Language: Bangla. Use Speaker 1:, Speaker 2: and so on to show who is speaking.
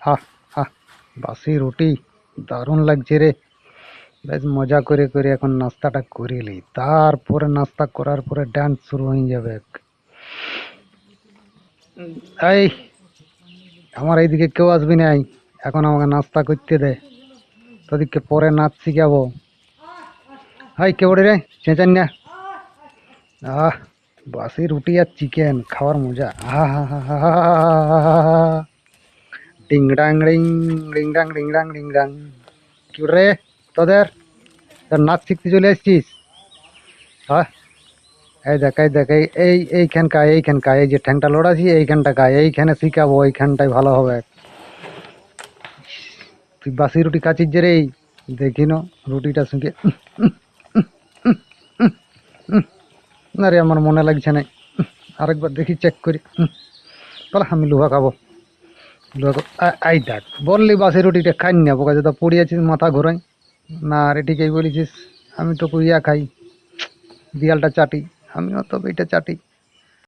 Speaker 1: হা হা, বাসি রুটি দারুণ লাগছে রে। বেশ মজা করে করে এখন নাস্তাটা করে লি, তারপরে নাস্তা করার পরে ডান্স শুরু হয়ে যাবে। এই, আমার এইদিকে কেউ আসবি নাই, এখন আমাকে নাস্তা করতে দে, তোদিকে পরে নাচ শিখাবো। হাই কে বড়ি রে, চেঁচান না। আহ, বাসি রুটি আর চিকেন খাওয়ার মজা, আহা হা হা হা হা। ডিং ডাং ডিং, ডিং ডাং ডিং ডাং ডিং ডাং। কি রে তোদের, তোর নাচ শিখতে চলে এসছিস? হ্যাঁ, এই দেখ এই দেখ, এইখানকায় এই যে ঠ্যাংটা লড়াছি এইখানটাকায়, এইখানে শিখাবো, এইখানটাই ভালো হবে। তুই বাসি রুটি খাচ্ছিস যে রে, দেখি না রুটিটা শুকে। না রে, আমার মনে লাগছে না, আরেকবার দেখি চেক করি। বলে আমি লোহা খাবো, লোহা আই দেখ, বললি বাসি রুটিটা খাই না, বোকা যেটা পড়িয়েছিস মাথা ঘোরাই না রে, ঠিকই বলেছিস। আমি তো ইয়া খাই, দিয়ালটা চাটি, আমিও তো এটা চাটি।